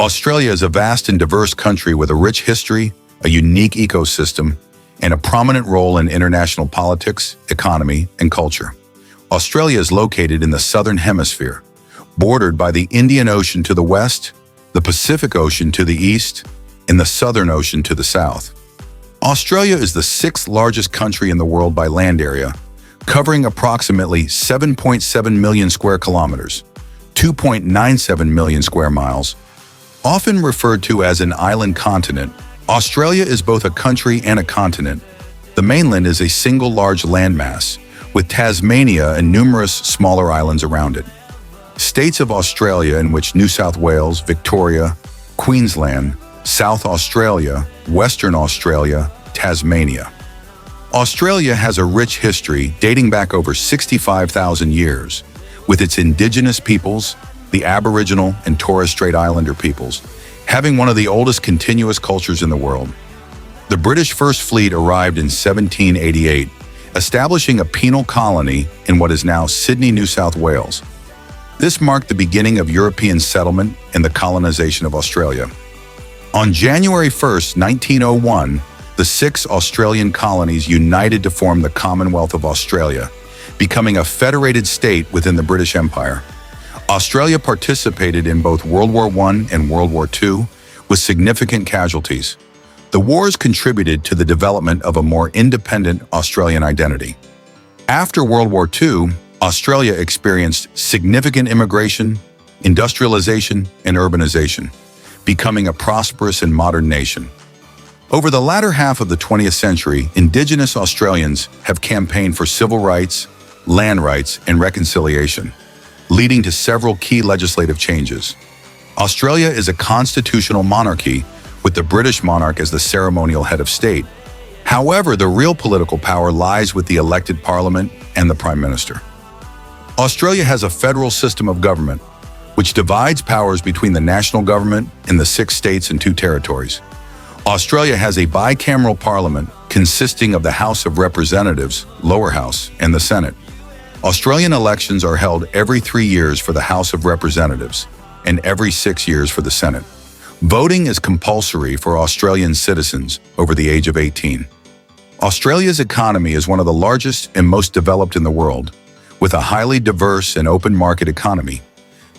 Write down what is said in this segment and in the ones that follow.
Australia is a vast and diverse country with a rich history, a unique ecosystem, and a prominent role in international politics, economy, and culture. Australia is located in the Southern Hemisphere, bordered by the Indian Ocean to the west, the Pacific Ocean to the east, and the Southern Ocean to the south. Australia is the sixth largest country in the world by land area, covering approximately 7.7 million square kilometers, 2.97 million square miles. Often referred to as an island continent, Australia is both a country and a continent. The mainland is a single large landmass, with Tasmania and numerous smaller islands around it. States of Australia in which New South Wales, Victoria, Queensland, South Australia, Western Australia, Tasmania. Australia has a rich history dating back over 65,000 years, with its indigenous peoples, the Aboriginal and Torres Strait Islander peoples, having one of the oldest continuous cultures in the world. The British First Fleet arrived in 1788, establishing a penal colony in what is now Sydney, New South Wales. This marked the beginning of European settlement and the colonization of Australia. On January 1, 1901, the 6 Australian colonies united to form the Commonwealth of Australia, becoming a federated state within the British Empire. Australia participated in both World War I and World War II, with significant casualties. The wars contributed to the development of a more independent Australian identity. After World War II, Australia experienced significant immigration, industrialization, and urbanization, becoming a prosperous and modern nation. Over the latter half of the 20th century, Indigenous Australians have campaigned for civil rights, land rights, and reconciliation, leading to several key legislative changes. Australia is a constitutional monarchy, with the British monarch as the ceremonial head of state. However, the real political power lies with the elected parliament and the Prime Minister. Australia has a federal system of government, which divides powers between the national government and the 6 states and 2 territories. Australia has a bicameral parliament consisting of the House of Representatives, lower house, and the Senate. Australian elections are held every 3 years for the House of Representatives and every 6 years for the Senate. Voting is compulsory for Australian citizens over the age of 18. Australia's economy is one of the largest and most developed in the world, with a highly diverse and open market economy.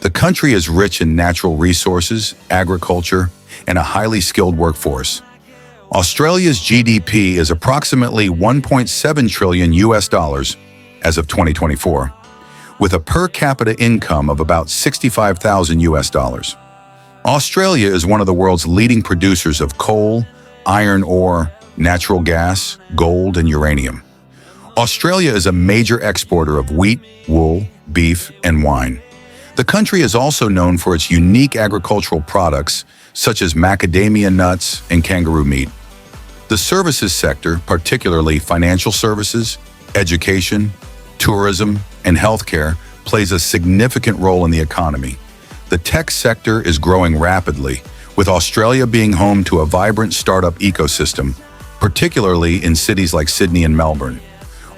The country is rich in natural resources, agriculture, and a highly skilled workforce. Australia's GDP is approximately $1.7 trillion as of 2024, with a per capita income of about $65,000. Australia is one of the world's leading producers of coal, iron ore, natural gas, gold, and uranium. Australia is a major exporter of wheat, wool, beef, and wine. The country is also known for its unique agricultural products, such as macadamia nuts and kangaroo meat. The services sector, particularly financial services, education, tourism, and healthcare, plays a significant role in the economy. The tech sector is growing rapidly, with Australia being home to a vibrant startup ecosystem, particularly in cities like Sydney and Melbourne.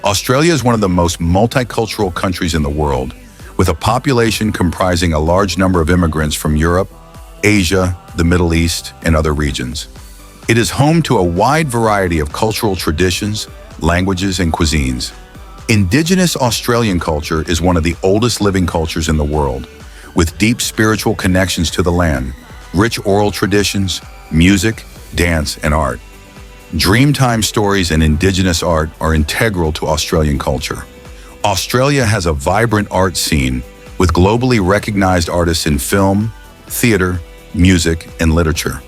Australia is one of the most multicultural countries in the world, with a population comprising a large number of immigrants from Europe, Asia, the Middle East, and other regions. It is home to a wide variety of cultural traditions, languages, and cuisines. Indigenous Australian culture is one of the oldest living cultures in the world, with deep spiritual connections to the land, rich oral traditions, music, dance, and art. Dreamtime stories and Indigenous art are integral to Australian culture. Australia has a vibrant art scene, with globally recognized artists in film, theater, music, and literature.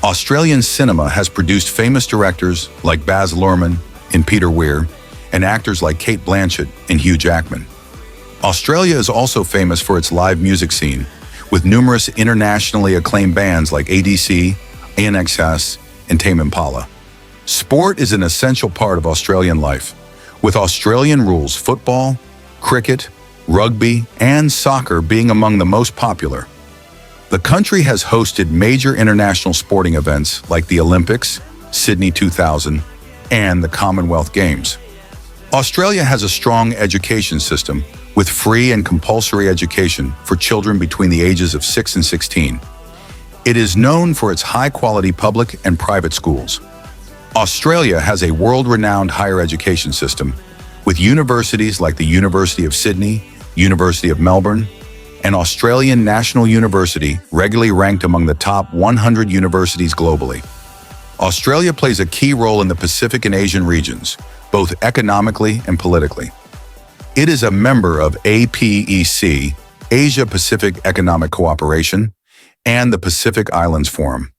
Australian cinema has produced famous directors like Baz Luhrmann and Peter Weir, and actors like Kate Blanchett and Hugh Jackman. Australia is also famous for its live music scene, with numerous internationally acclaimed bands like ADC, INXS, and Tame Impala. Sport is an essential part of Australian life, with Australian rules football, cricket, rugby, and soccer being among the most popular. The country has hosted major international sporting events like the Olympics, Sydney 2000, and the Commonwealth Games. Australia has a strong education system, with free and compulsory education for children between the ages of 6 and 16. It is known for its high-quality public and private schools. Australia has a world-renowned higher education system, with universities like the University of Sydney, University of Melbourne, and Australian National University regularly ranked among the top 100 universities globally. Australia plays a key role in the Pacific and Asian regions, both economically and politically. It is a member of APEC, Asia-Pacific Economic Cooperation, and the Pacific Islands Forum.